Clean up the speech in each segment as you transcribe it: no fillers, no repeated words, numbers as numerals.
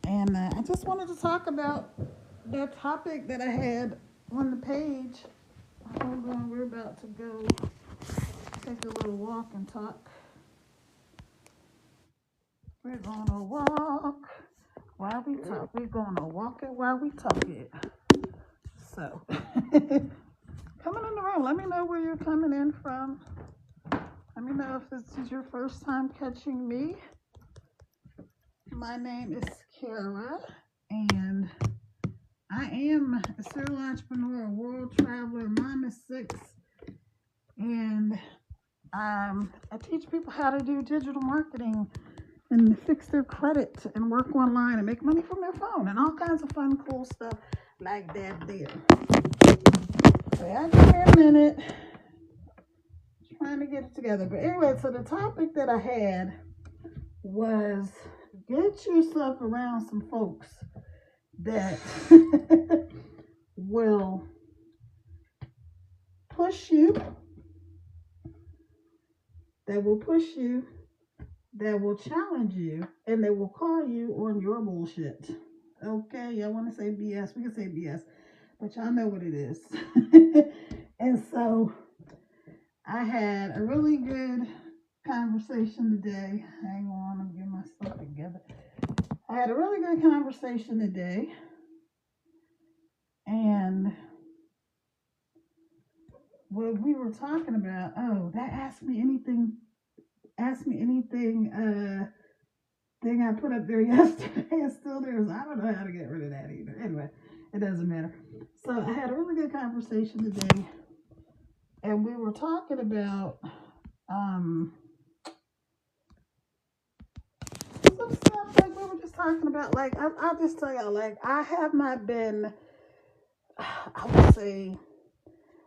And I just wanted to talk about the topic that I had on the page. Hold on, we're about to go take a little walk and talk. We're gonna walk while we talk. We're gonna walk it while we talk it. So, coming in the room, let me know where you're coming in from. Let me know if this is your first time catching me. My name is Kara, and I am a serial entrepreneur, a world traveler, mom of six, and I teach people how to do digital marketing and fix their credit and work online and make money from their phone and all kinds of fun, cool stuff like that there. So I give me a minute trying to get it together. But anyway, so the topic that I had was get yourself around some folks that will push you, that will push you, that will challenge you, and they will call you on your bullshit. Okay, y'all want to say BS? We can say BS, but y'all know what it is. And so I had a really good conversation today. Hang on, I'm getting my stuff together. I had a really good conversation today, and what we were talking about, oh, that ask me anything thing I put up there yesterday is still there. So I don't know how to get rid of that either. Anyway, it doesn't matter. So I had a really good conversation today, and we were talking about some stuff, like we were just talking about, like I'll just tell y'all, like I have not been, I would say,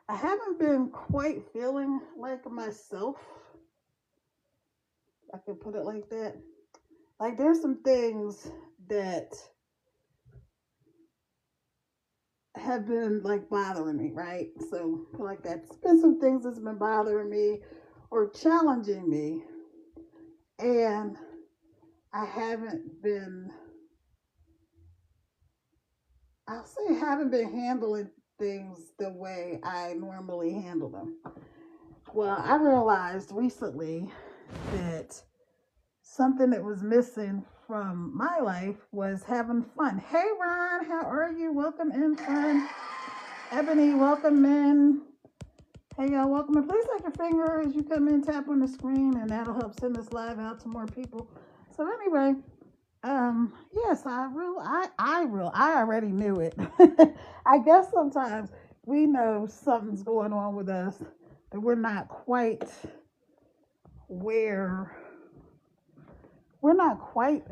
I haven't been quite feeling like myself. I could put it like that. Like there's some things that have been like bothering me, right? So like that's been some things that's been bothering me or challenging me, and I haven't been, I'll say, haven't been handling things the way I normally handle them. Well, I realized recently that something that was missing from my life was having fun. Hey, Ron, how are you? Welcome in, friend. Ebony, welcome in. Hey, y'all, welcome in. Please take your finger as you come in, tap on the screen, and that'll help send this live out to more people. So, anyway, yes, I already knew it. I guess sometimes we know something's going on with us that we're not quite where we're not quite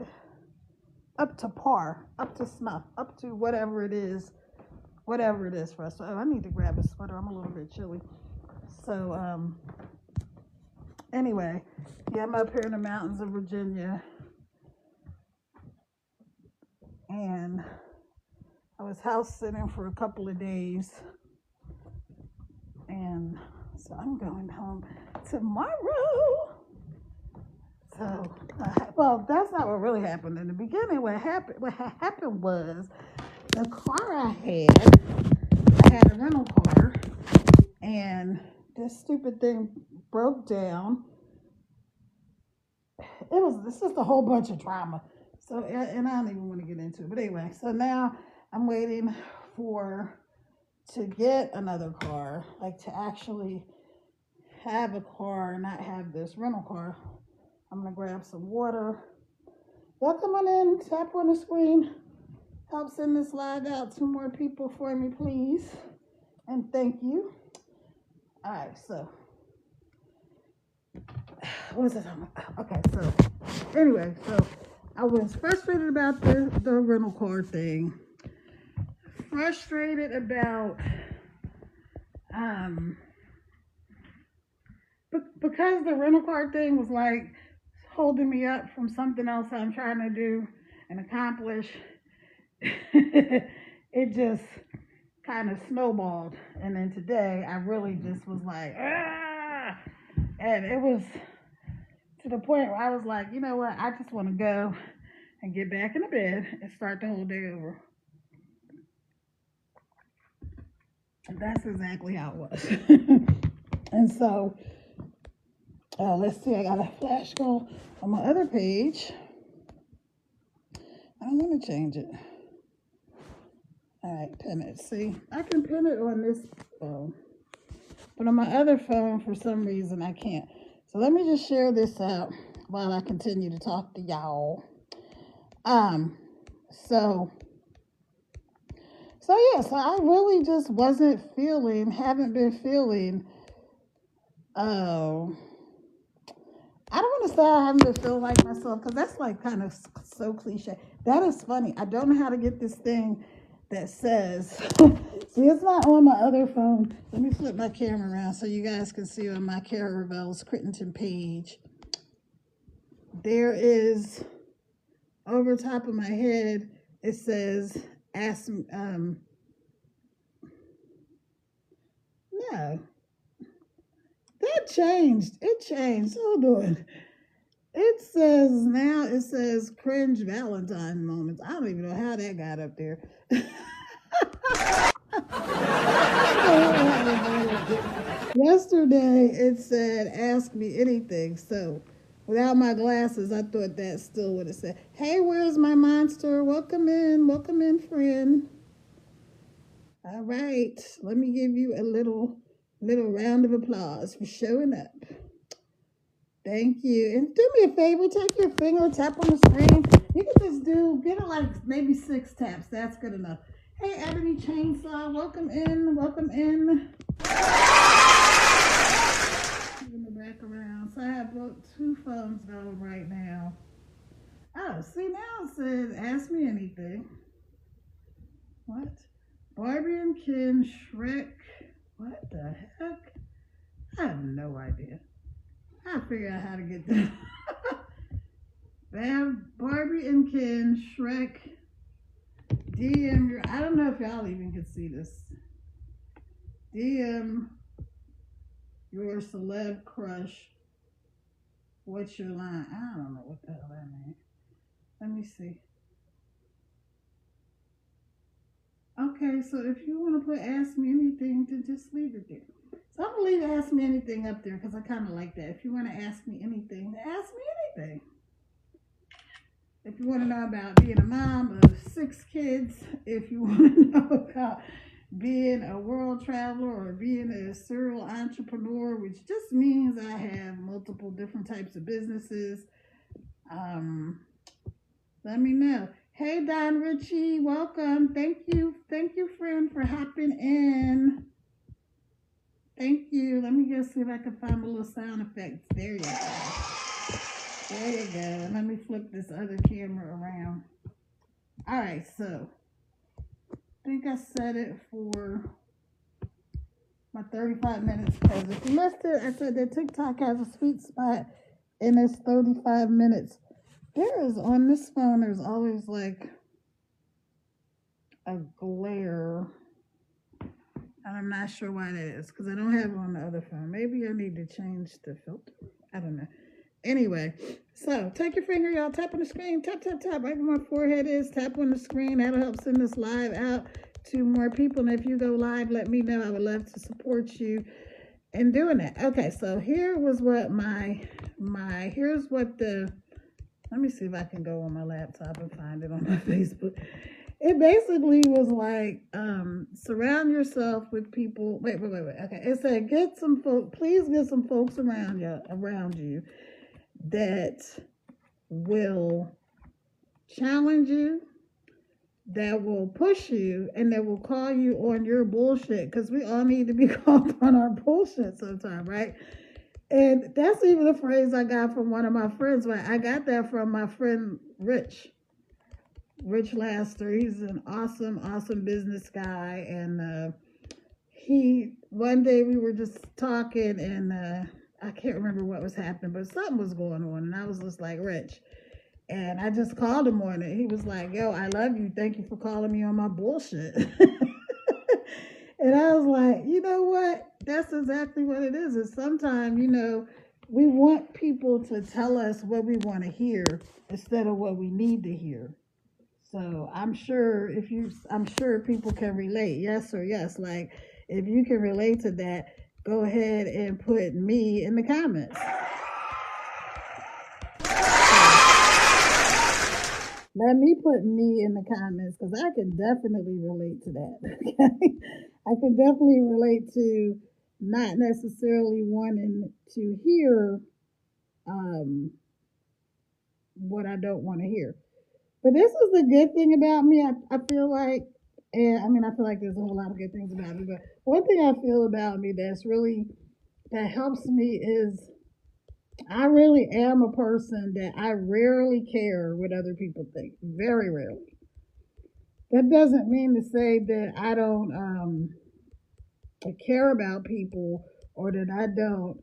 up to par, up to snuff, up to whatever it is for us. So I need to grab a sweater. I'm a little bit chilly. So anyway, yeah, I'm up here in the mountains of Virginia, and I was house sitting for a couple of days, and so I'm going home tomorrow. So, well, that's not what really happened in the beginning. What happened was the car I had a rental car, and this stupid thing broke down. This is a whole bunch of drama. So, and I don't even want to get into it. But anyway, so now I'm waiting for to get another car, like to actually have a car and not have this rental car. I'm gonna grab some water. Y'all come on in, tap on the screen. Help send this live out to more people for me, please. And thank you. All right, so what was it? Okay, so anyway, so I was frustrated about the rental car thing. Frustrated about um because the rental car thing was like holding me up from something else I'm trying to do and accomplish. It just kind of snowballed, and then today I really just was like, ah! And it was to the point where I was like, you know what, I just want to go and get back in the bed and start the whole day over. And that's exactly how it was. And so, let's see, I got a flash goal on my other page. I'm going to change it. All right, pin it. See, I can pin it on this phone, but on my other phone, for some reason, I can't. So let me just share this out while I continue to talk to y'all. So yeah, so I really just haven't been feeling, I don't want to say I haven't been feeling like myself, because that's like kind of so cliche. That is funny. I don't know how to get this thing that says, see, it's not on my other phone. Let me flip my camera around so you guys can see on my Cara Revel's Crittenton page. There is, over top of my head, it says, ask me, no. That changed. It changed. Hold on. It says cringe Valentine moments. I don't even know how that got up there. Yesterday it said ask me anything. So without my glasses, I thought that still would have said, hey, where's my monster? Welcome in, friend. All right. Let me give you a little round of applause for showing up. Thank you. And do me a favor, take your finger, tap on the screen. You can just get it like maybe 6 taps. That's good enough. Hey, Ebony Chainsaw, welcome in. Give me back around. So I have 2 phones going right now. Oh, see, now it says ask me anything. What? Barbie and Ken, Shrek. What the heck? I have no idea. I'll figure out how to get that. Barbie and Ken, Shrek, DM I don't know if y'all even can see this. DM your celeb crush. What's your line? I don't know what the hell that means. Let me see. Okay, so if you want to put ask me anything, then just leave it there. So I'm going to leave ask me anything up there because I kind of like that. If you want to ask me anything, then ask me anything. If you want to know about being a mom of 6 kids, if you want to know about being a world traveler or being a serial entrepreneur, which just means I have multiple different types of businesses, let me know. Hey, Don Richie, welcome. Thank you, friend, for hopping in. Thank you. Let me just see if I can find a little sound effects. There you go. There you go. Let me flip this other camera around. All right, so I think I set it for my 35 minutes. Because if you missed it, I said that TikTok has a sweet spot and it's 35 minutes. There is, on this phone, there's always like a glare. And I'm not sure why that is because I don't have it on the other phone. Maybe I need to change the filter. I don't know. Anyway, so take your finger, y'all. Tap on the screen. Tap, tap, tap. Right where my forehead is. Tap on the screen. That'll help send this live out to more people. And if you go live, let me know. I would love to support you in doing that. Okay, so here was what here's what let me see if I can go on my laptop and find it on my Facebook. It basically was like, surround yourself with people. Wait. Okay. It said, please get some folks around you that will challenge you, that will push you, and that will call you on your bullshit. Because we all need to be called on our bullshit sometime, right? And that's even a phrase I got from one of my friends. Right? I got that from my friend Rich Laster. He's an awesome business guy. And one day we were just talking, and I can't remember what was happening, but something was going on. And I was just like, Rich. And I just called him on it. He was like, yo, I love you. Thank you for calling me on my bullshit. And I was like, you know what? That's exactly what it is. Is sometimes, we want people to tell us what we want to hear instead of what we need to hear. So I'm sure people can relate. Yes or yes. Like, if you can relate to that, go ahead and put me in the comments. Let me put me in the comments because I can definitely relate to that. I can definitely relate to not necessarily wanting to hear um, what I don't want to hear. But this is the good thing about me. I feel like, and I mean, I feel like there's a whole lot of good things about me, but one thing I feel about me that helps me is I really am a person that I rarely care what other people think. Very rarely. That doesn't mean to say that I don't care about people or that I don't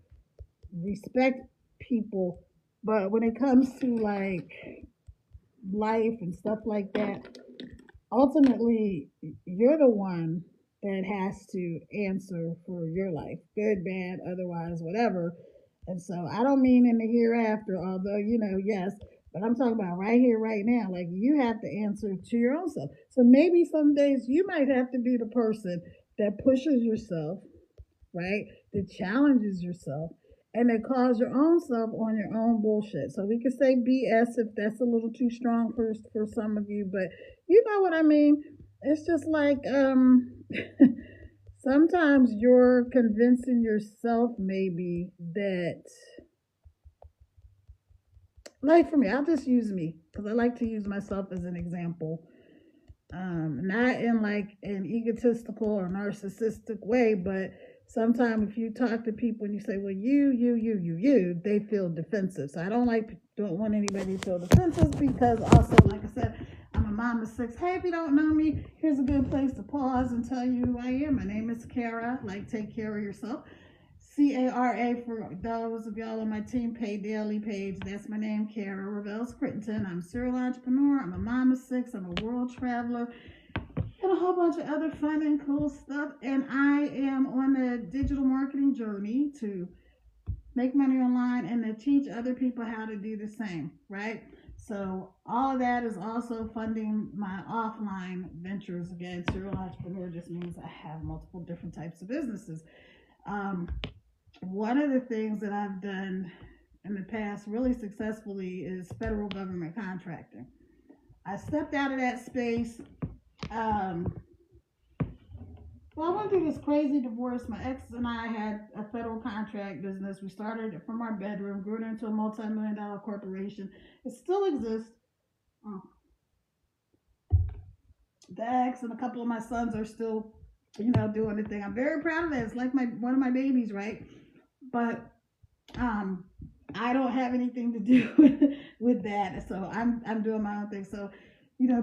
respect people. But when it comes to like life and stuff like that, ultimately you're the one that has to answer for your life, good, bad, otherwise, whatever. And so I don't mean in the hereafter, although, yes, but I'm talking about right here, right now. Like, you have to answer to your own self. So maybe some days you might have to be the person that pushes yourself, right? That challenges yourself and that calls your own self on your own bullshit. So we could say BS if that's a little too strong for some of you, but you know what I mean. It's just like sometimes you're convincing yourself maybe that, like, for me, I'll just use me because I like to use myself as an example. Not in like an egotistical or narcissistic way, but sometimes if you talk to people and you say, well, you, they feel defensive. So I don't want anybody to feel defensive because also, like I said, I'm a mom of six. Hey, if you don't know me, here's a good place to pause and tell you who I am. My name is Kara. Like, take care of yourself. Cara, for those of y'all on my team Pay Daily page. That's my name, Kara Reveals Crittenton. I'm a serial entrepreneur. I'm a mom of six. I'm a world traveler and a whole bunch of other fun and cool stuff. And I am on a digital marketing journey to make money online and to teach other people how to do the same, right? So all of that is also funding my offline ventures. Again, serial entrepreneur just means I have multiple different types of businesses. Um, One of the things that I've done in the past really successfully is federal government contracting. I stepped out of that space. Um, well, I went through this crazy divorce. My ex and I had a federal contract business. We started from our bedroom, grew it into a multi-million-dollar corporation. It still exists. Uh, The ex and a couple of my sons are still, doing the thing. I'm very proud of it. It's like my one of my babies, right? But um, I don't have anything to do with that. So I'm doing my own thing. So,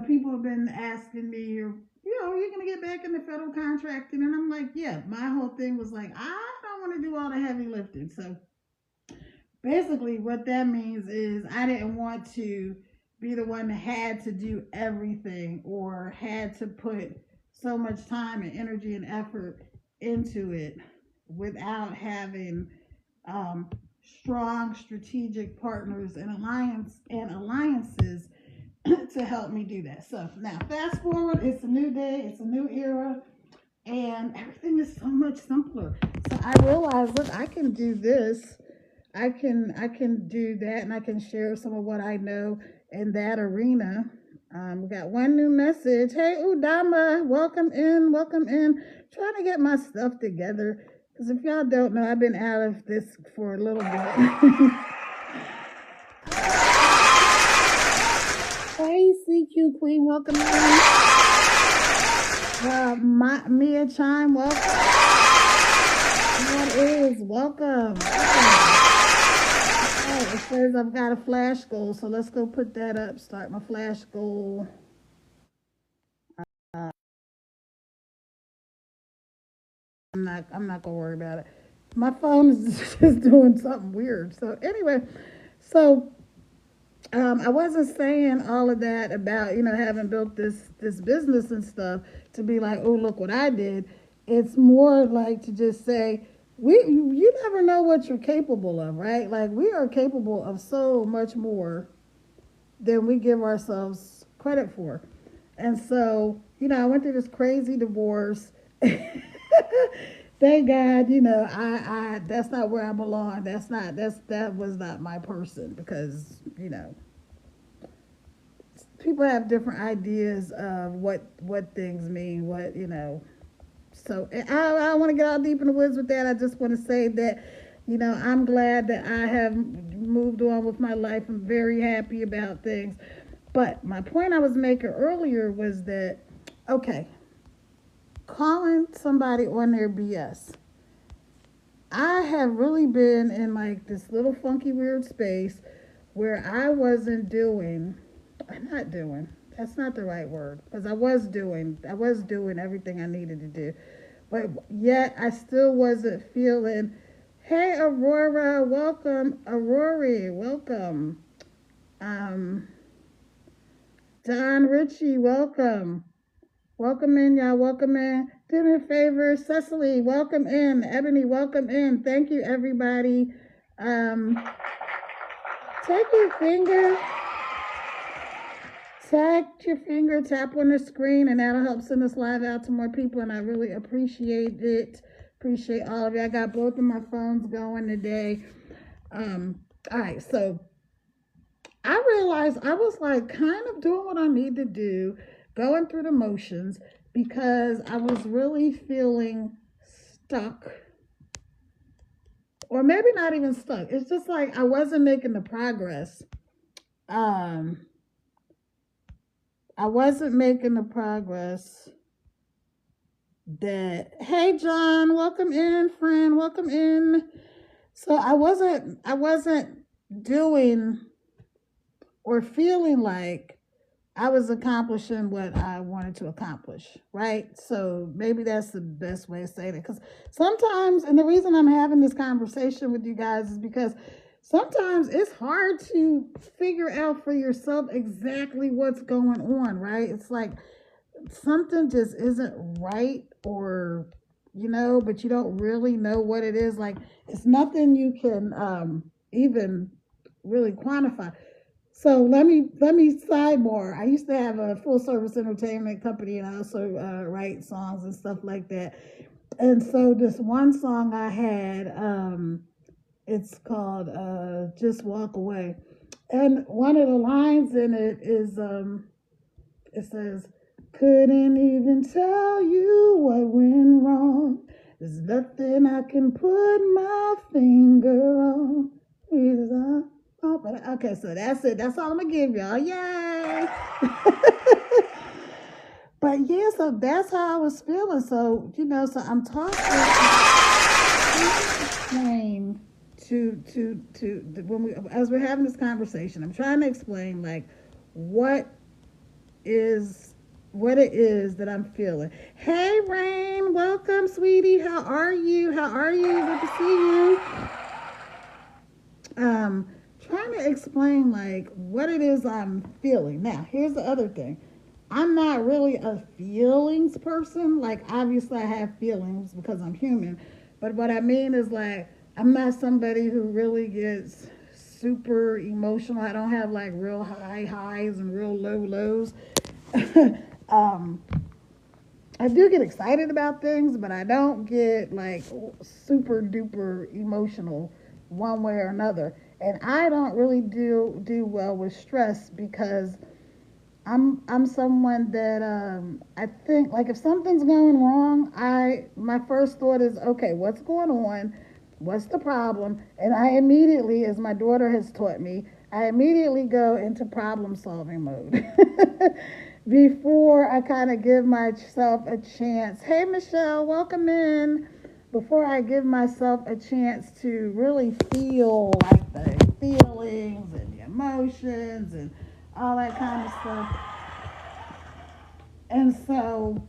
people have been asking me, are you gonna get back into federal contracting? And I'm like, yeah. My whole thing was like, I don't want to do all the heavy lifting. So basically, what that means is I didn't want to be the one that had to do everything or had to put so much time and energy and effort into it without having um, strong strategic partners and alliances to help me do that. So now, fast forward, it's a new day, it's a new era, and everything is so much simpler. So I realized, look, I can do this, I can do that, and I can share some of what I know in that arena. We got one new message. Hey, Udama, welcome in, welcome in. Trying to get my stuff together. Because if y'all don't know, I've been out of this for a little bit. Hey, CQ Queen, welcome in. Mia Chime, welcome. What is? Welcome. Oh, it says I've got a flash goal, so let's go put that up. Start my flash goal. Uh, I'm not gonna worry about it. My phone is just doing something weird. So anyway, so I wasn't saying all of that about having built this business and stuff to be like, oh, look what I did. It's more like to just say, you never know what you're capable of, right? Like we are capable of so much more than we give ourselves credit for. And so, I went through this crazy divorce. Thank God, I that's not where I belong. That was not my person because, people have different ideas of what things mean, So I don't want to get all deep in the woods with that. I just want to say that, I'm glad that I have moved on with my life. I'm very happy about things. But my point I was making earlier was that, okay, calling somebody on their BS. I have really been in like this little funky weird space where I wasn't doing, not doing, that's not the right word, because I was doing everything I needed to do. But yet I still wasn't feeling, hey, Aurora, welcome. Aurora, welcome. Um, Don Ritchie, welcome. Welcome in, y'all. Welcome in. Do me a favor, Cecily, welcome in. Ebony, welcome in. Thank you, everybody. Um, take your finger, tap on the screen, and that'll help send this live out to more people. And I really appreciate it. Appreciate all of you. I got both of my phones going today. All right, so I realized I was like kind of doing what I need to do, going through the motions because I was really feeling stuck. Or maybe not even stuck. It's just like I wasn't making the progress. I wasn't making the progress that, hey John, welcome in, friend, welcome in. So I wasn't doing or feeling like I was accomplishing what I wanted to accomplish, right? So maybe that's the best way of saying it. Because sometimes, and the reason I'm having this conversation with you guys is because sometimes it's hard to figure out for yourself exactly what's going on, right? It's like something just isn't right, or but you don't really know what it is. Like it's nothing you can even really quantify. So let me sidebar. I used to have a full service entertainment company, and I also write songs and stuff like that. And so this one song I had, it's called "Just Walk Away," and one of the lines in it is, it says, "Couldn't even tell you what went wrong. There's nothing I can put my finger on. Oh, but okay, so that's it. That's all I'm gonna give y'all. Yay! But yeah, so that's how I was feeling. So so I'm talking explain to when we as we're having this conversation, I'm trying to explain like what is what it is that I'm feeling. Hey Rain, welcome, sweetie. How are you? How are you? Good to see you. Trying to explain like what it is I'm feeling. Now, here's the other thing. I'm not really a feelings person. Like obviously I have feelings because I'm human. But what I mean is like I'm not somebody who really gets super emotional. I don't have like real high highs and real low lows. um, I do get excited about things, but I don't get like super duper emotional one way or another. And I don't really do well with stress because I'm someone that I think like if something's going wrong, my first thought is okay, what's going on? What's the problem? And I immediately, as my daughter has taught me, I immediately go into problem solving mode before I kind of give myself a chance. Hey Michelle, welcome in. Before I give myself a chance to really feel like the feelings and the emotions and all that kind of stuff. And so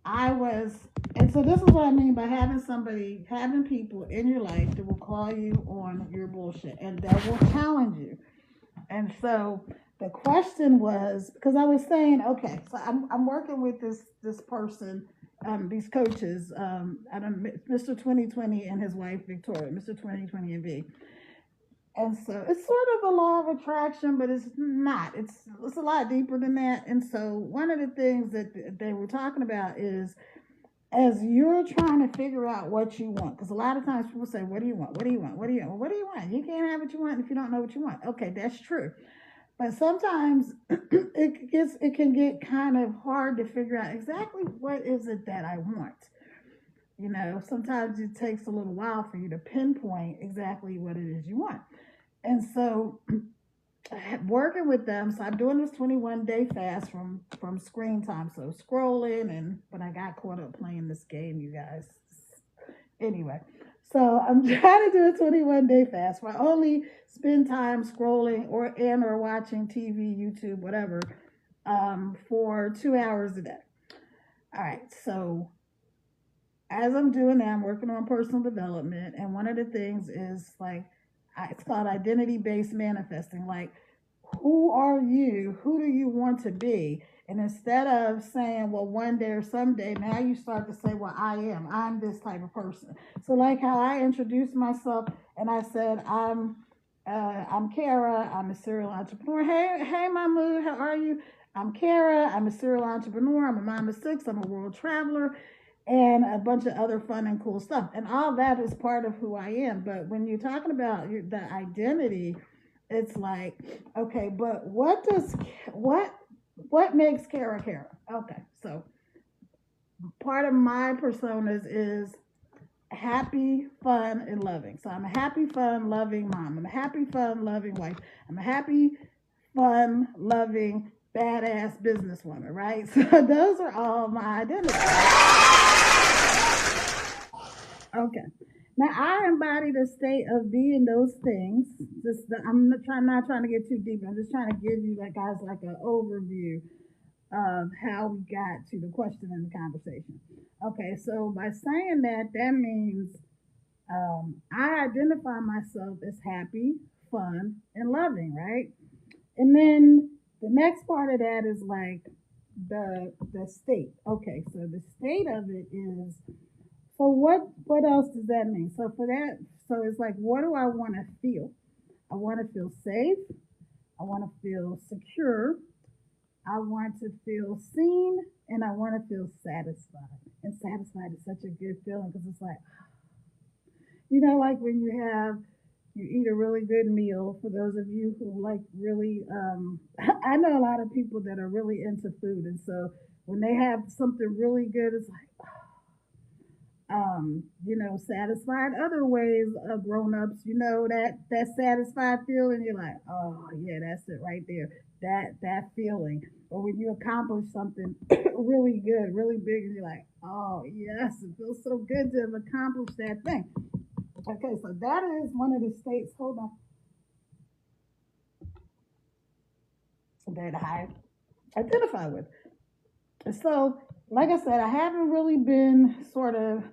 and so this is what I mean by having people in your life that will call you on your bullshit and that will challenge you. And so the question was, because I was saying, okay, so I'm working with this person, these coaches, I don't, Mr. 2020 and his wife Victoria, Mr. 2020 and V. And so it's sort of a law of attraction, but it's not. It's a lot deeper than that. And so one of the things that they were talking about is as you're trying to figure out what you want, because a lot of times people say, "What do you want? What do you want? What do you want? Well, what do you want? You can't have what you want if you don't know what you want." Okay, that's true. But sometimes it can get kind of hard to figure out exactly what is it that I want. You know, sometimes it takes a little while for you to pinpoint exactly what it is you want. And so working with them, so I'm doing this 21-day fast from screen time. So scrolling, and but I got caught up playing this game, you guys. Anyway, so I'm trying to do a 21-day fast where I only spend time scrolling or watching TV, YouTube, whatever, for 2 hours a day. All right, so as I'm doing that, I'm working on personal development, and one of the things is like it's called identity-based manifesting. Like, who are you? Who do you want to be? And instead of saying, well, one day or someday, now you start to say, well, I'm this type of person. So like how I introduced myself and I said, I'm Kara, I'm a serial entrepreneur. Hey, Mahmood, how are you? I'm Kara, I'm a serial entrepreneur, I'm a mom of six, I'm a world traveler, and a bunch of other fun and cool stuff. And all that is part of who I am. But when you're talking about the identity, it's like, okay, but what makes Kara Kara? Okay, so part of my personas is happy, fun, and loving. So I'm a happy, fun, loving mom. I'm a happy, fun, loving wife. I'm a happy, fun, loving, badass businesswoman, right? So those are all my identities. Okay. Now I embody the state of being those things. I'm not trying to get too deep. I'm just trying to give you guys like an overview of how we got to the question in the conversation. Okay, so by saying that, that means I identify myself as happy, fun, and loving, right? And then the next part of that is like the state. Okay, so the state of it is, so what else does that mean? So for that, so it's like, what do I want to feel? I want to feel safe. I want to feel secure. I want to feel seen, and I want to feel satisfied. And satisfied is such a good feeling because it's like, like when you eat a really good meal. For those of you who like really, I know a lot of people that are really into food, and so when they have something really good, it's like, satisfied. Other ways of grown-ups, that satisfied feeling, you're like, oh yeah, that's it right there. That feeling. Or when you accomplish something really good, really big, and you're like, oh yes, it feels so good to have accomplished that thing. Okay, so that is one of the states, hold on, that I identify with. And so, like I said, I haven't really been sort of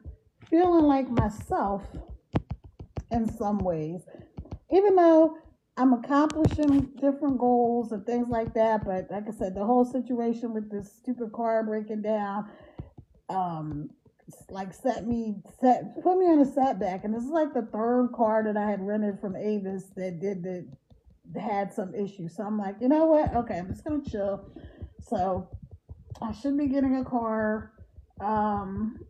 feeling like myself in some ways, even though I'm accomplishing different goals and things like that. But like I said, the whole situation with this stupid car breaking down, like put me on a setback. And this is like the third car that I had rented from Avis that had some issues. So I'm like, you know what? Okay, I'm just gonna chill. So I should be getting a car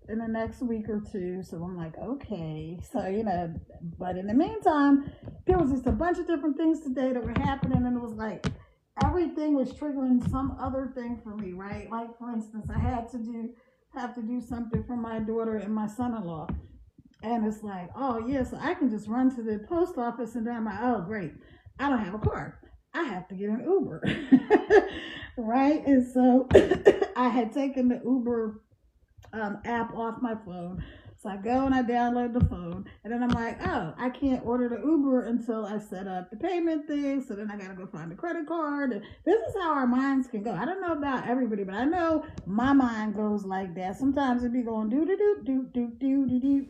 in the next week or two. So I'm like, okay. So, but in the meantime, there was just a bunch of different things today that were happening, and it was like everything was triggering some other thing for me, right? Like, for instance, I have to do something for my daughter and my son-in-law. And it's like, oh yeah, so I can just run to the post office, and then I'm like, oh great, I don't have a car. I have to get an Uber. Right? And so I had taken the Uber app off my phone. So I go and I download the phone, and then I'm like, oh, I can't order the Uber until I set up the payment thing. So then I gotta go find the credit card. And this is how our minds can go. I don't know about everybody, but I know my mind goes like that. Sometimes it be going do do do do do do do do.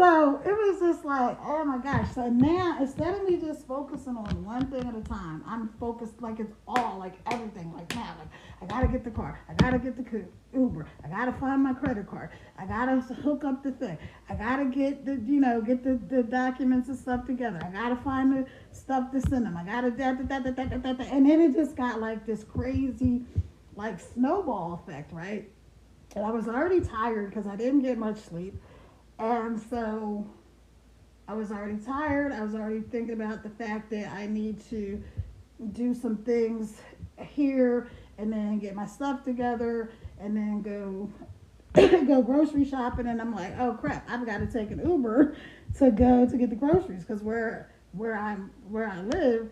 So it was just like, oh my gosh. So now instead of me just focusing on one thing at a time, I'm focused like it's all like everything. Like now, like I gotta get the car, I gotta get the Uber, I gotta find my credit card, I gotta hook up the thing, I gotta get the get the documents and stuff together, I gotta find the stuff to send them, I gotta and then it just got like this crazy like snowball effect, right? And I was already tired because I didn't get much sleep. And so I was already tired. I was already thinking about the fact that I need to do some things here and then get my stuff together and then go go grocery shopping. And I'm like, oh crap, I've got to take an Uber to go to get the groceries because where I live,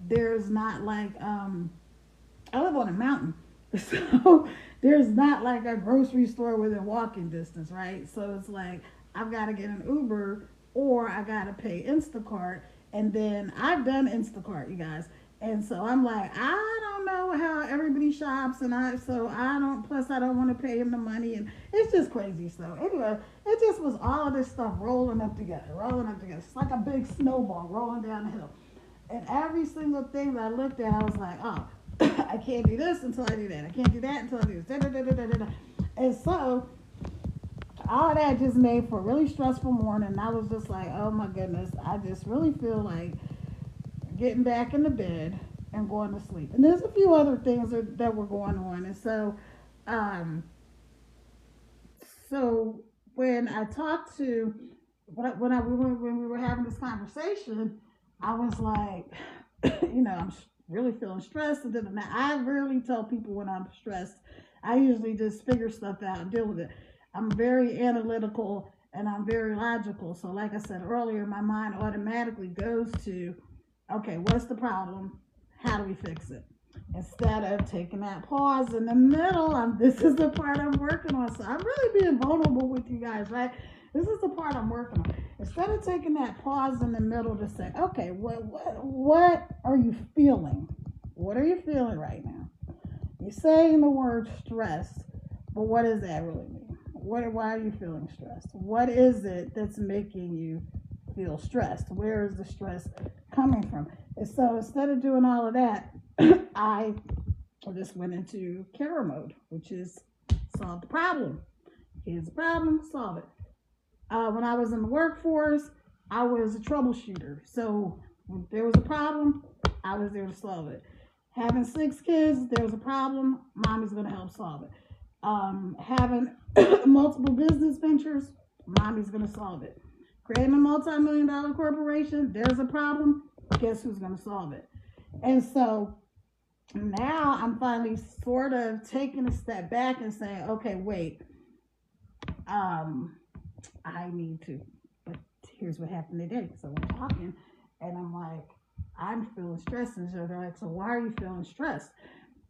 there's not like I live on a mountain. So there's not like a grocery store within walking distance, right? So it's like I've got to get an Uber or I got to pay Instacart. And then I've done Instacart, you guys. And so I'm like, I don't know how everybody shops, and I don't. Plus, I don't want to pay him the money, and it's just crazy. So anyway, it just was all of this stuff rolling up together. It's like a big snowball rolling down the hill. And every single thing that I looked at, I was like, oh, I can't do this until I do that. I can't do that until I do this. And so all that just made for a really stressful morning. I was just like, oh my goodness, I just really feel like getting back into bed and going to sleep. And there's a few other things that were going on. And so, so when I talked to, when we were having this conversation, I was like, I'm really feeling stressed. And I rarely tell people when I'm stressed. I usually just figure stuff out and deal with it. I'm very analytical and I'm very logical. So like I said earlier, my mind automatically goes to, okay, what's the problem? How do we fix it? Instead of taking that pause in the middle, this is the part I'm working on. So I'm really being vulnerable with you guys, right? This is the part I'm working on. Instead of taking that pause in the middle to say, okay, what are you feeling? What are you feeling right now? You're saying the word stress, but what does that really mean? Why are you feeling stressed? What is it that's making you feel stressed? Where is the stress coming from? And so instead of doing all of that, I just went into Kara mode, which is solve the problem. Here's the problem, solve it. When I was in the workforce, I was a troubleshooter. So when there was a problem, I was there to solve it. Having 6 kids, there was a problem, mommy's going to help solve it. Having multiple business ventures, mommy's going to solve it. Creating a multi-million-dollar corporation, there's a problem, guess who's going to solve it? And so now I'm finally sort of taking a step back and saying, okay, wait, I need to, but here's what happened today. So we're talking and I'm like, I'm feeling stressed. And so they're like, so why are you feeling stressed?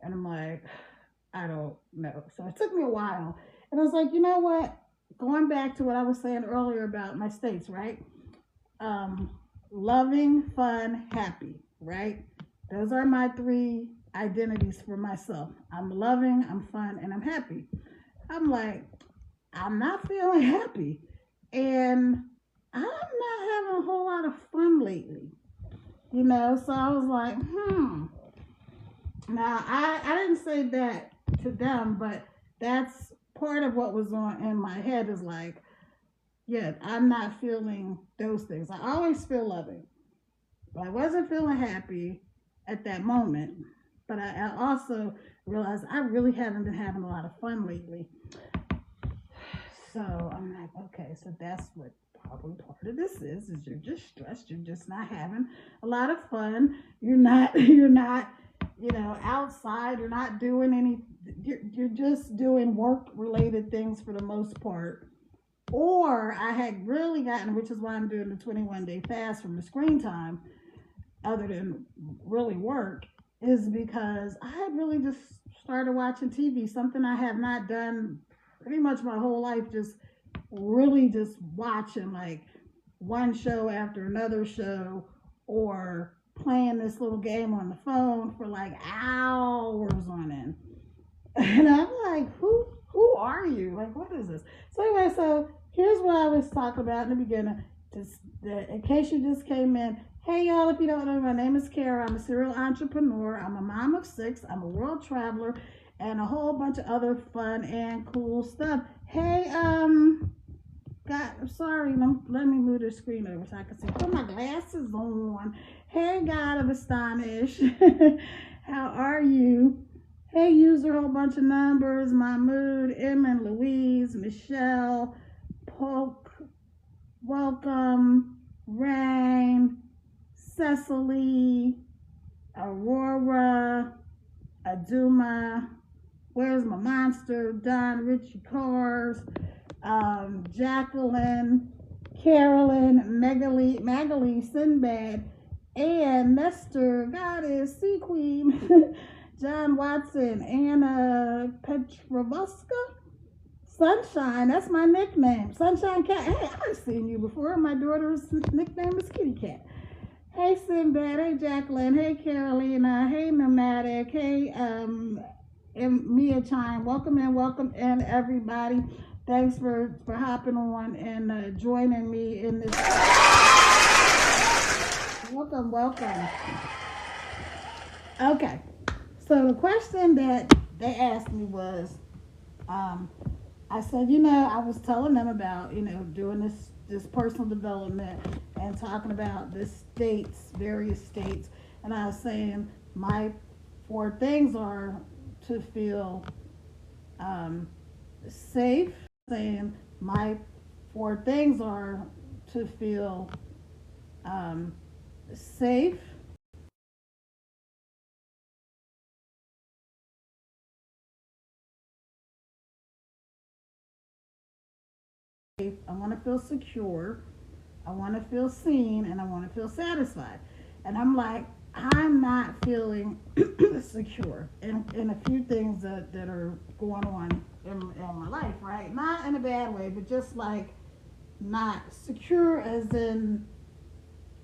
And I'm like, I don't know. So it took me a while. And I was like, you know what? Going back to what I was saying earlier about my states, right? Loving, fun, happy, right? Those are my 3 identities for myself. I'm loving, I'm fun, and I'm happy. I'm like, I'm not feeling happy. And I'm not having a whole lot of fun lately. So I was like, Now, I didn't say that to them, but that's part of what was on in my head is like, yeah, I'm not feeling those things. I always feel loving. But I wasn't feeling happy at that moment. But I also realized I really haven't been having a lot of fun lately. So I'm like, okay, so that's what probably part of this is you're just stressed. You're just not having a lot of fun. You're not, outside. You're not doing any, you're just doing work-related things for the most part. Or I had really gotten, which is why I'm doing the 21-day fast from the screen time, other than really work, is because I had really just started watching TV, something I have not done pretty much my whole life, just really just watching like one show after another show or playing this little game on the phone for like hours on end. And I'm like, who are you? Like, what is this? So anyway, so here's what I was talking about in the beginning. In case you just came in, hey y'all, if you don't know, my name is Kara. I'm a serial entrepreneur. I'm a mom of 6. I'm a world traveler and a whole bunch of other fun and cool stuff. Hey, God, I'm sorry. Let me move the screen over so I can see. Put my glasses on. Hey, God of Astonish. How are you? Hey, user, whole bunch of numbers. Mahmood, Emma, Louise, Michelle, Polk, welcome, Rain, Cecily, Aurora, Aduma. Where's my monster? Don Richie Cars, Jacqueline, Carolyn, Magali, Sinbad, and Nestor, Goddess, Sea Queen, John Watson, Anna Petrovoska, Sunshine, that's my nickname. Sunshine Cat. Hey, I've seen you before. My daughter's nickname is Kitty Cat. Hey, Sinbad. Hey, Jacqueline. Hey, Carolina. Hey, Nomadic. Hey, and Mia Chime. Welcome in, everybody. Thanks for hopping on and joining me in this. Welcome. Okay. So the question that they asked me was, I said, I was telling them about, doing this personal development and talking about the states, various states, and I was saying my 4 things are to feel safe. Saying my 4 things are to feel safe. I want to feel secure. I want to feel seen, and I want to feel satisfied. And I'm like, I'm not feeling secure in a few things that are going on in my life, right? Not in a bad way, but just like not secure as in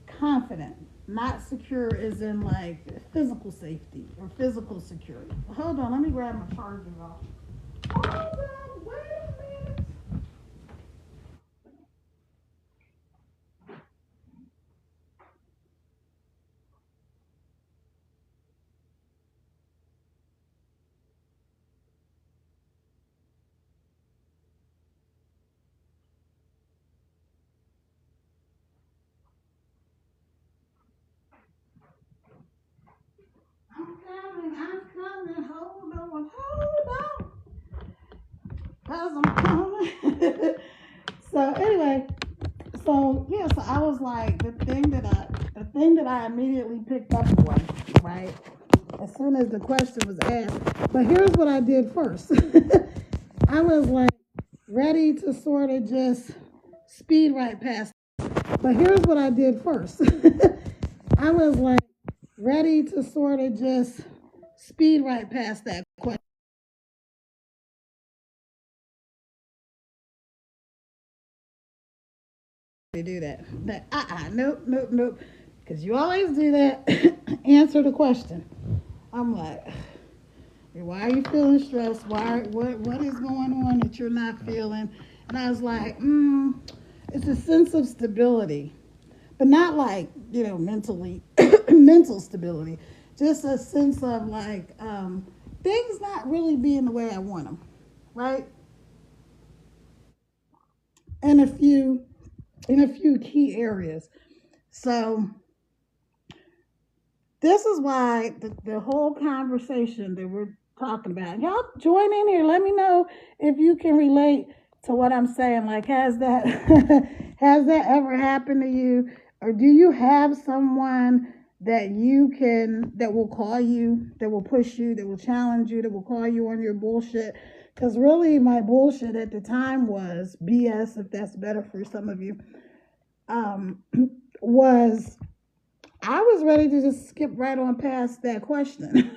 confident. Not secure as in like physical safety or physical security. Hold on, let me grab my charger off. Hold on, wait a minute. I'm coming. Hold on. Cause I'm coming. So anyway, so I was like the thing that I immediately picked up on, right? As soon as the question was asked. But here's what I did first. I was like ready to sort of just speed right past. But here's what I did first. I was like ready to sort of just speed right past that question. To do that. Nope. Because you always do that. Answer the question. I'm like, why are you feeling stressed? What is going on that you're not feeling? And I was like, it's a sense of stability, but not like mentally mental stability. Just a sense of like things not really being the way I want them, right? And a few key areas. So this is why the whole conversation that we're talking about, y'all join in here. Let me know if you can relate to what I'm saying. Like, has that has that ever happened to you, or do you have someone that will call you, that will push you, that will challenge you, that will call you on your bullshit? Because really, my bullshit at the time was BS, if that's better for some of you. Um, was I was ready to just skip right on past that question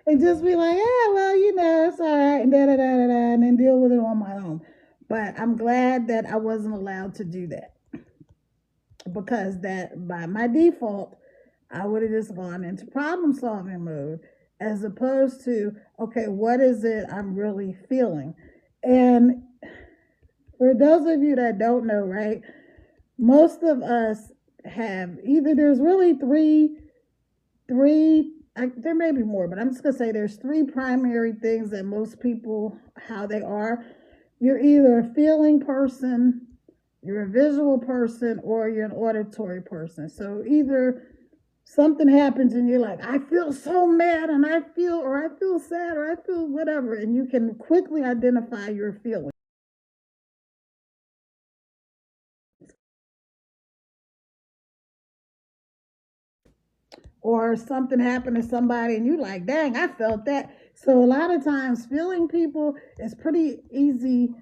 and just be like, yeah, well, it's all right, and and then deal with it on my own. But I'm glad that I wasn't allowed to do that, because that by my default, I would have just gone into problem solving mode as opposed to, okay, what is it I'm really feeling? And for those of you that don't know, right, most of us have either, there's really there may be more, but I'm just going to say there's three primary things that most people, how they are. You're either a feeling person, you're a visual person, or you're an auditory person. So either something happens and you're like, I feel so mad, and I feel sad, or I feel whatever, and you can quickly identify your feelings. Or something happened to somebody and you're like, dang, I felt that. So a lot of times feeling people is pretty easy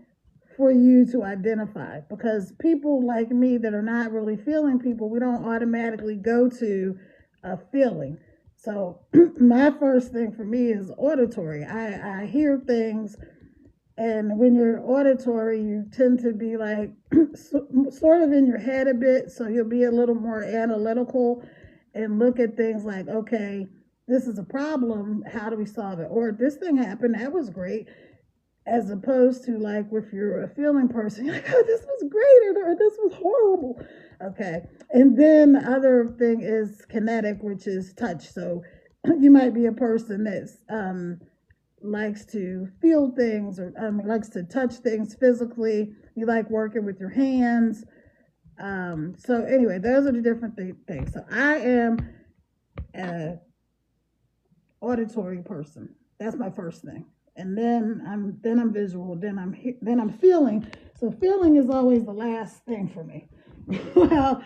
for you to identify, because people like me that are not really feeling people, we don't automatically go to a feeling. So my first thing for me is auditory. I hear things, and when you're auditory, you tend to be like sort of in your head a bit, so you'll be a little more analytical and look at things like, okay, this is a problem, how do we solve it? Or this thing happened, that was great. As opposed to like if you're a feeling person, you're like, oh, this was great, or this was horrible. Okay. And then the other thing is kinetic, which is touch. So you might be a person that's likes to feel things, or likes to touch things physically. You like working with your hands. So anyway, those are the different things. So I am an auditory person. That's my first thing. And then I'm visual, then I'm feeling. So feeling is always the last thing for me. Well,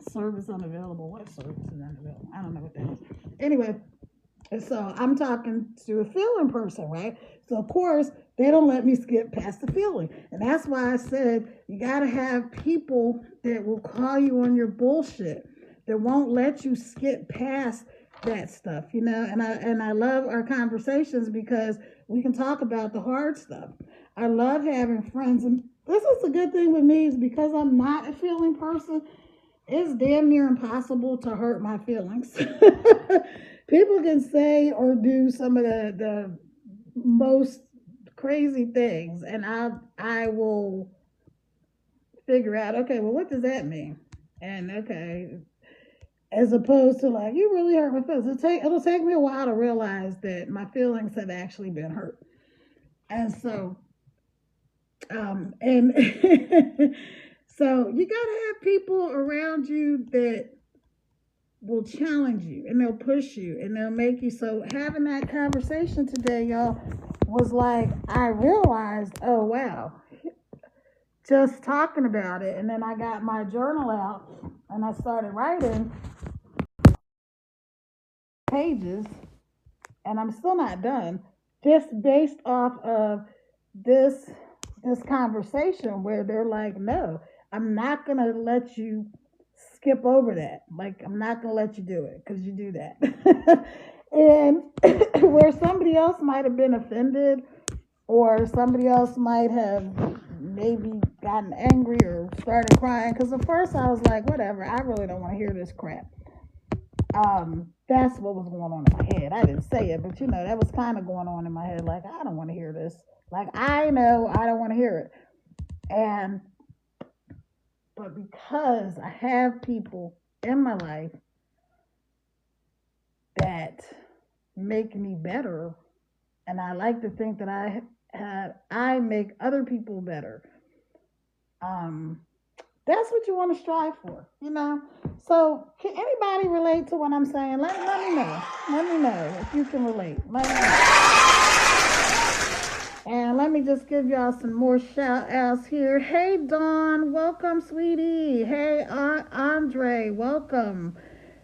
service unavailable. What service is unavailable? I don't know what that is. Anyway, so I'm talking to a feeling person, right? So of course they don't let me skip past the feeling. And that's why I said you got to have people that will call you on your bullshit, that won't let you skip past that stuff, you know. And I love our conversations because we can talk about the hard stuff. I love having friends, and this is a good thing with me, is because I'm not a feeling person, it's damn near impossible to hurt my feelings. People can say or do some of the most crazy things, and I will figure out, okay, well, what does that mean? And okay, as opposed to like, you really hurt my feelings. It'll take me a while to realize that my feelings have actually been hurt. And so, and so you gotta have people around you that will challenge you, and they'll push you, and they'll make you. So having that conversation today, y'all, was like, I realized, oh wow, just talking about it. And then I got my journal out and I started writing pages, and I'm still not done, just based off of this conversation where they're like, no, I'm not gonna let you skip over that. Like, I'm not gonna let you do it because you do that. And where somebody else might have been offended, or somebody else might have maybe gotten angry or started crying, because at first I was like, whatever, I really don't want to hear this crap. That's what was going on in my head. I didn't say it, but you know, that was kind of going on in my head. Like, I don't want to hear this. Like, I know I don't want to hear it. But because I have people in my life that make me better, and I like to think that I make other people better. That's what you want to strive for, you know. So, can anybody relate to what I'm saying? Let me know. Let me know if you can relate. Let me know. And let me just give y'all some more shout outs here. Hey, Dawn, welcome, sweetie. Hey, Andre, welcome.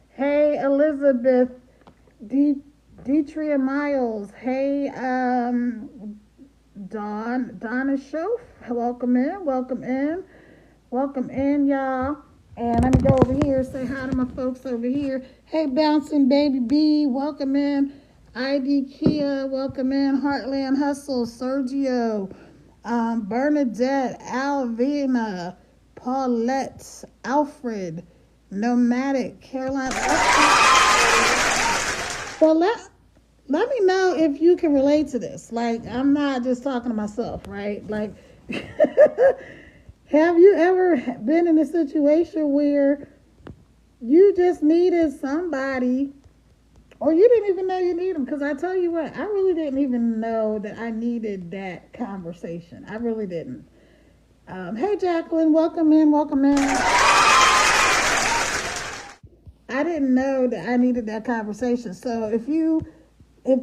Hey, Elizabeth, Deetria Miles. Hey, Donna Shof, welcome in, welcome in. Welcome in, y'all. And let me go over here, say hi to my folks over here. Hey, Bouncing Baby B, welcome in. ID Kia, welcome in. Heartland Hustle, Sergio, Bernadette, Alvina, Paulette, Alfred, Nomadic, Caroline. let me know if you can relate to this. Like, I'm not just talking to myself, right? Like, have you ever been in a situation where you just needed somebody, or you didn't even know you need them? Because I tell you what, I really didn't even know that I needed that conversation. I really didn't. Hey, Jacqueline, welcome in, welcome in. I didn't know that I needed that conversation. So if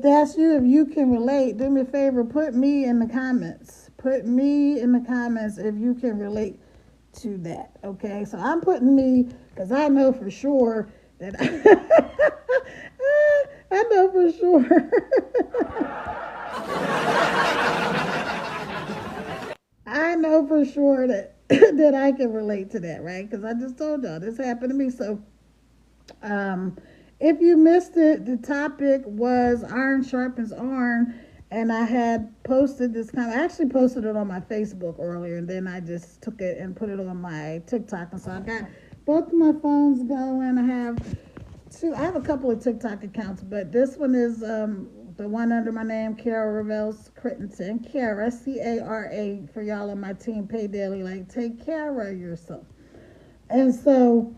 that's you, if you can relate, do me a favor, put me in the comments. Put me in the comments if you can relate to that. Okay, so I'm putting me because I know for sure that I know for sure. I know for sure that that I can relate to that, right? Because I just told y'all this happened to me. So Um, if you missed it, the topic was iron sharpens iron, and I had posted this I actually posted it on my Facebook earlier, and then I just took it and put it on my TikTok, and so I got both of my phones going. I have a couple of TikTok accounts, but this one is the one under my name, Cara Revels Crittenton. Cara, Cara, for y'all on my team, Pay Daily, like take care of yourself. And so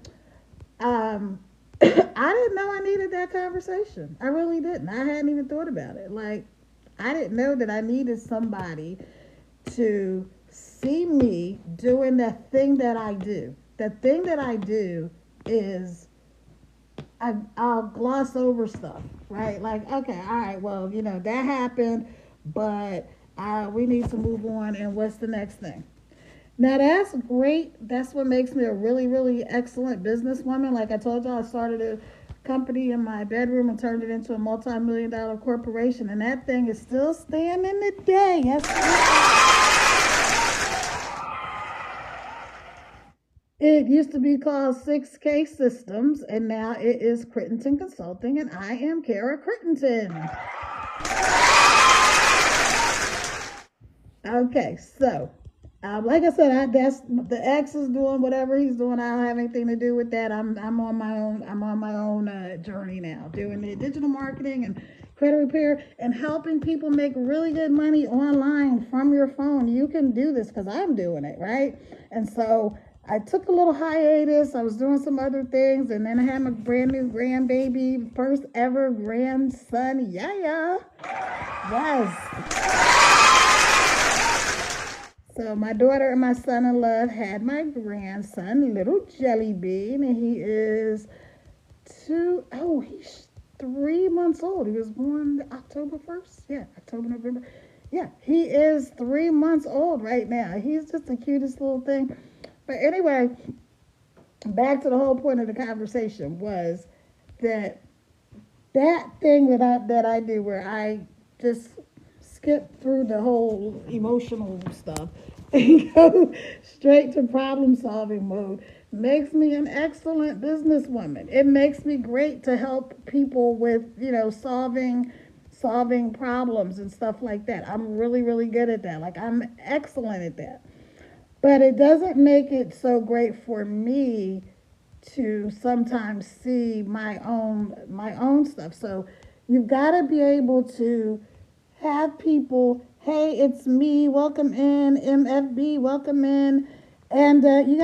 um, I didn't know I needed that conversation. I really didn't. I hadn't even thought about it. Like, I didn't know that I needed somebody to see me doing the thing that I do. The thing that I do is I'll gloss over stuff, right? Like, okay, all right, well, that happened, but we need to move on, and what's the next thing? Now that's great. That's what makes me a really, really excellent businesswoman. Like I told y'all, I started a company in my bedroom and turned it into a multi-million-dollar corporation, and that thing is still standing today. Yes. It used to be called 6K Systems, and now it is Crittenton Consulting, and I am Cara Crittenton. Okay, so like I said, that's the ex is doing whatever he's doing. I don't have anything to do with that. I'm on my own. I'm on my own journey now, doing the digital marketing and credit repair and helping people make really good money online from your phone. You can do this because I'm doing it, right? And so I took a little hiatus. I was doing some other things, and then I had my brand new grandbaby, first ever grandson. Yeah. Yes. So my daughter and my son-in-law had my grandson, little Jelly Bean, and he is he's 3 months old. He was born October 1st. Yeah, October, November. Yeah, he is 3 months old right now. He's just the cutest little thing. But anyway, back to the whole point of the conversation was that thing that I do where I just skip through the whole emotional stuff and go straight to problem solving mode makes me an excellent businesswoman. It makes me great to help people with, solving problems and stuff like that. I'm really, really good at that. Like, I'm excellent at that. But it doesn't make it so great for me to sometimes see my own stuff. So you've got to be able to have people, hey, it's me, welcome in, MFB, welcome in. And you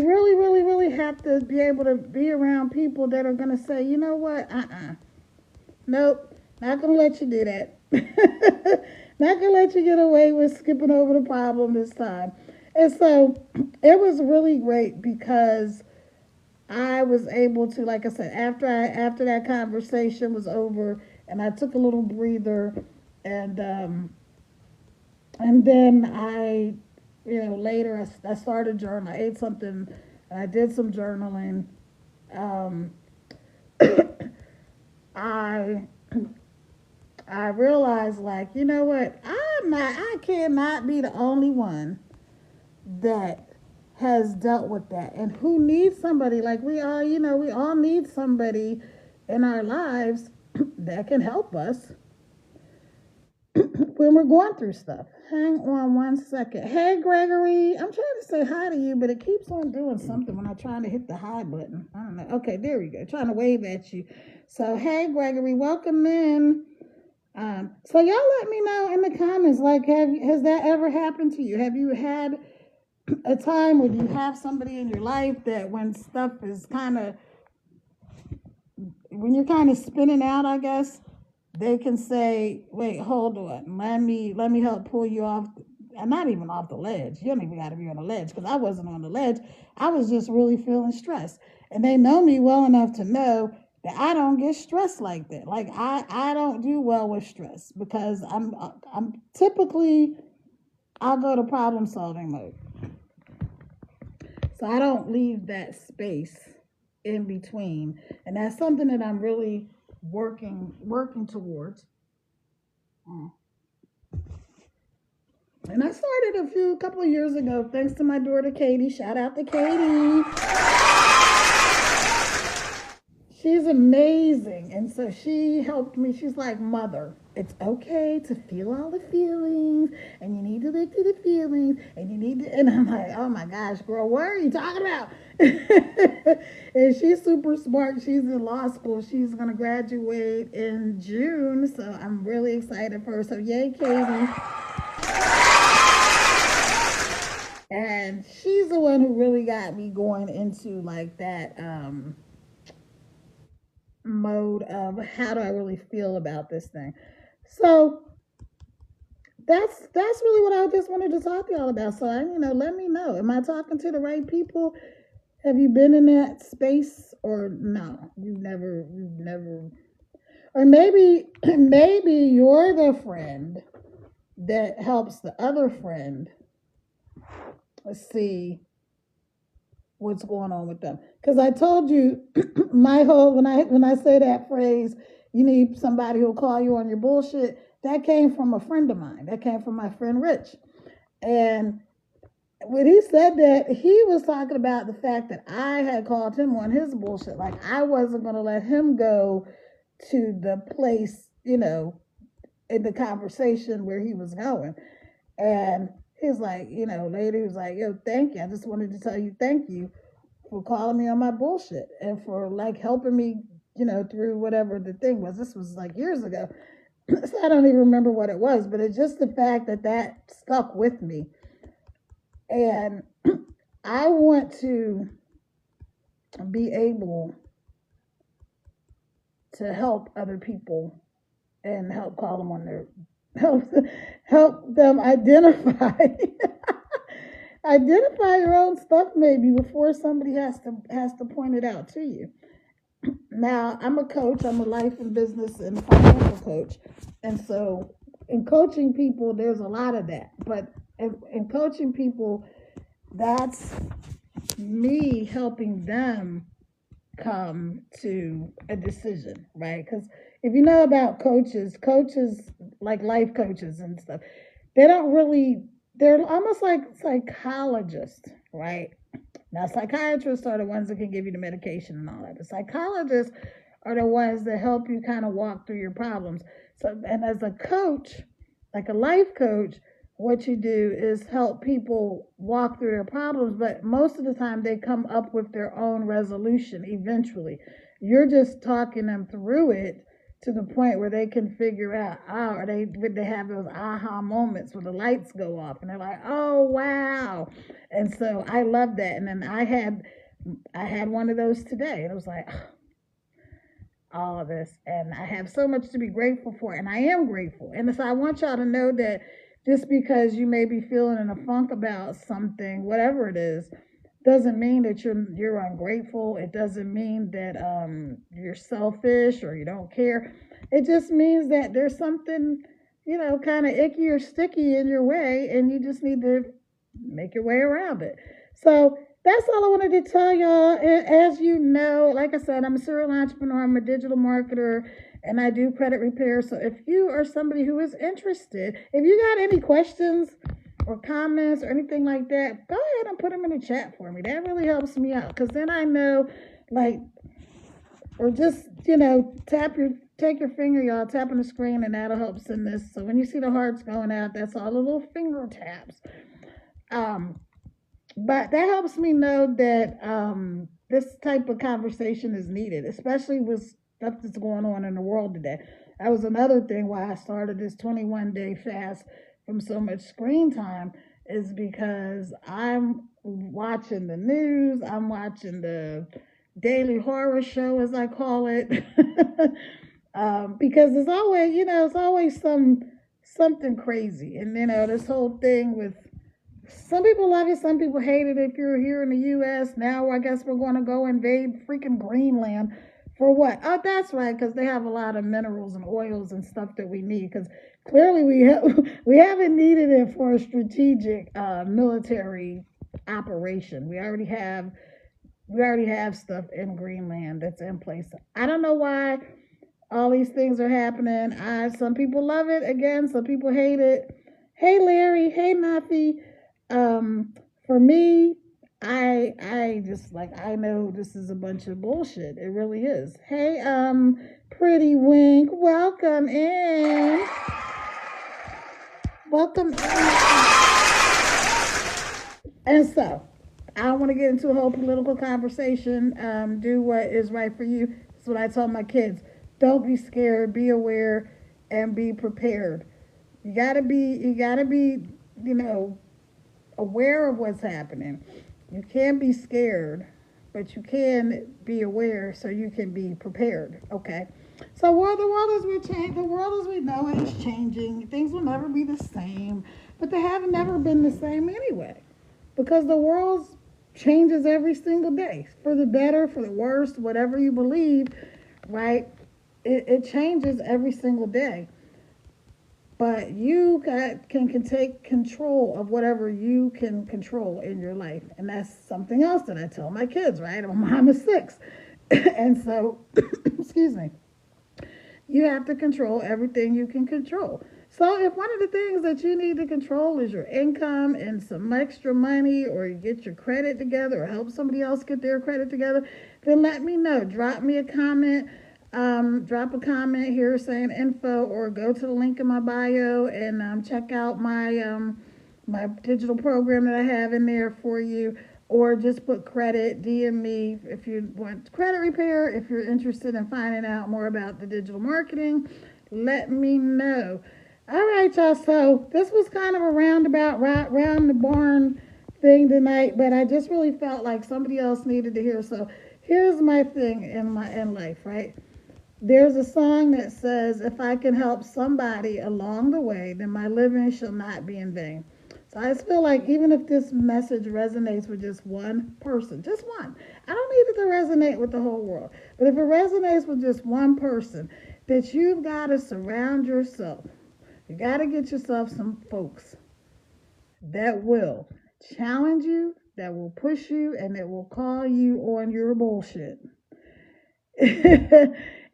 really, really, really have to be able to be around people that are going to say, you know what, nope, not going to let you do that. Not going to let you get away with skipping over the problem this time. And so it was really great because I was able to, like I said, after that conversation was over, and I took a little breather, and then later I started journaling. I ate something, and I did some journaling. Um, I I realized, like, you know what, I cannot be the only one that has dealt with that, and who needs somebody like we all need somebody in our lives that can help us when we're going through stuff. Hang on one second. Hey, Gregory. I'm trying to say hi to you, but it keeps on doing something when I'm trying to hit the hi button. I don't know. Okay, there we go. Trying to wave at you. So, hey, Gregory, welcome in. So y'all let me know in the comments, like, has that ever happened to you? Have you had a time where you have somebody in your life that when stuff is when you're kind of spinning out, I guess, they can say, wait, hold on, let me help pull you off, and not even off the ledge. You don't even got to be on the ledge, because I wasn't on the ledge. I was just really feeling stressed, and they know me well enough to know that I don't get stressed like that. Like I don't do well with stress, because I'm typically, I'll go to problem solving mode. So I don't leave that space in between, and that's something that I'm really working towards. And I started a couple of years ago, thanks to my daughter Katie. Shout out to Katie. She's amazing. And so she helped me. She's like, mother, it's okay to feel all the feelings, and you need to look through the feelings, and you need to, and I'm like, oh my gosh, girl, what are you talking about? And she's super smart. She's in law school. She's going to graduate in June. So I'm really excited for her. So yay, Katie. And she's the one who really got me going into like that mode of how do I really feel about this thing. So that's really what I just wanted to talk to y'all about. So let me know. Am I talking to the right people? Have you been in that space, or no? You've never, or maybe you're the friend that helps the other friend see what's going on with them. Because I told you my whole, when I say that phrase, you need somebody who'll call you on your bullshit, that came from a friend of mine. That came from my friend Rich. And when he said that, he was talking about the fact that I had called him on his bullshit. Like I wasn't going to let him go to the place, in the conversation where he was going. And he's like, later he was like, yo, thank you. I just wanted to tell you thank you for calling me on my bullshit and for like helping me, through whatever the thing was. This was like years ago. So I don't even remember what it was, but it's just the fact that stuck with me. And I want to be able to help other people and help call them on their help them identify your own stuff maybe before somebody has to point it out to you. Now, I'm a coach. I'm a life and business and financial coach. And so in coaching people, there's a lot of that. But in coaching people, that's me helping them come to a decision, right? Because if you know about coaches like life coaches and stuff, they're almost like psychologists, right? Now, psychiatrists are the ones that can give you the medication and all that. The psychologists are the ones that help you kind of walk through your problems. So, and as a coach, like a life coach, what you do is help people walk through their problems, but most of the time they come up with their own resolution eventually. You're just talking them through it to the point where they can figure out, or they have those aha moments where the lights go off and they're like, oh wow. And so I love that. And then I had one of those today, and it was like, all of this, and I have so much to be grateful for, and I am grateful. And so I want y'all to know that just because you may be feeling in a funk about something, whatever it is, doesn't mean that you're ungrateful. It doesn't mean that you're selfish or you don't care. It just means that there's something, kind of icky or sticky in your way, and you just need to make your way around it. So that's all I wanted to tell y'all. As you know, like I said, I'm a serial entrepreneur. I'm a digital marketer, and I do credit repair. So if you are somebody who is interested, if you got any questions or comments or anything like that, go ahead and put them in the chat for me. That really helps me out, because then I know, or just, tap your take your finger, y'all, tap on the screen, and that'll help send this. So when you see the hearts going out, that's all the little finger taps. But that helps me know that this type of conversation is needed, especially with stuff that's going on in the world today. That was another thing why I started this 21-day fast from so much screen time, is because I'm watching the news, I'm watching the daily horror show, as I call it, because it's always, it's always something crazy, and this whole thing with some people love it, some people hate it. If you're here in the U.S. now, I guess we're going to go invade freaking Greenland for what? Oh, that's right, because they have a lot of minerals and oils and stuff that we need. Because clearly we haven't needed it for a strategic military operation. We already have stuff in Greenland that's in place. I don't know why all these things are happening. Some people love it. Again, some people hate it. Hey Larry, hey Matthew. For me, I just like, I know this is a bunch of bullshit. It really is. Hey, Pretty Wink, welcome in. Welcome in. And so, I don't want to get into a whole political conversation. Do what is right for you. That's what I tell my kids. Don't be scared. Be aware, and be prepared. You gotta be, aware of what's happening. You can't be scared, but you can be aware so you can be prepared. Okay. So the world as we know it is changing. Things will never be the same, but they have never been the same anyway, because the world changes every single day, for the better, for the worse, whatever you believe, right? It changes every single day. But can take control of whatever you can control in your life. And that's something else that I tell my kids, right? I'm a mom of 6. And so, excuse me, you have to control everything you can control. So if one of the things that you need to control is your income and some extra money, or you get your credit together, or help somebody else get their credit together, then let me know. Drop me a comment. Drop a comment here saying info, or go to the link in my bio and check out my digital program that I have in there for you, or just put credit. DM me if you want credit repair. If you're interested in finding out more about the digital marketing, let me know. All right, y'all. So this was kind of a roundabout, round the barn thing tonight, but I just really felt like somebody else needed to hear. So here's my thing in life, right? There's a song that says, if I can help somebody along the way, then my living shall not be in vain. So I just feel like even if this message resonates with just one person, just one, I don't need it to resonate with the whole world, but if it resonates with just one person, that you've got to surround yourself. You got to get yourself some folks that will challenge you, that will push you, and that will call you on your bullshit.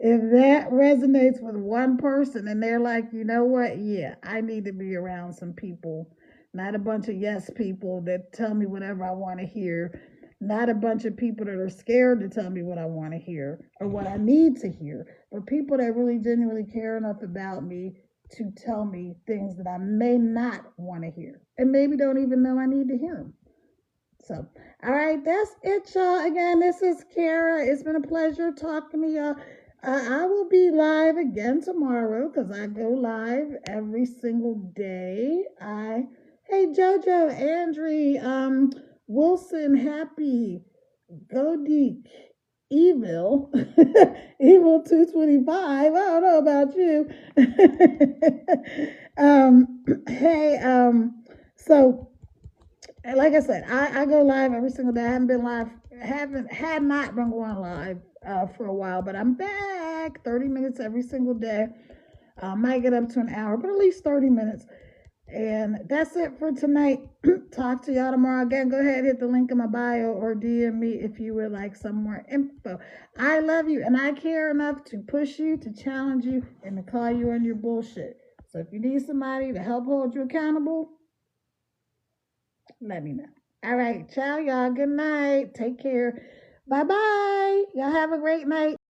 If that resonates with one person and they're like, you know what, yeah, I need to be around some people, not a bunch of yes people that tell me whatever I want to hear, not a bunch of people that are scared to tell me what I want to hear or what I need to hear, but people that really genuinely care enough about me to tell me things that I may not want to hear, and maybe don't even know I need to hear them. So, all right, that's it, y'all. Again, this is Kara. It's been a pleasure talking to y'all. I will be live again tomorrow, because I go live every single day. Hey Jojo, Andre, Wilson, Happy, Godique, Evil, Evil 225. I don't know about you. Hey, so like I said, I go live every single day. I haven't been live, had not been going live for a while, but I'm back. 30 minutes every single day. Might get up to an hour, but at least 30 minutes. And that's it for tonight. Talk to y'all tomorrow. Again, go ahead, hit the link in my bio, or DM me if you would like some more info. I love you, and I care enough to push you, to challenge you, and to call you on your bullshit. So if you need somebody to help hold you accountable, let me know. All right, ciao, y'all. Good night. Take care. Bye bye. Y'all have a great night.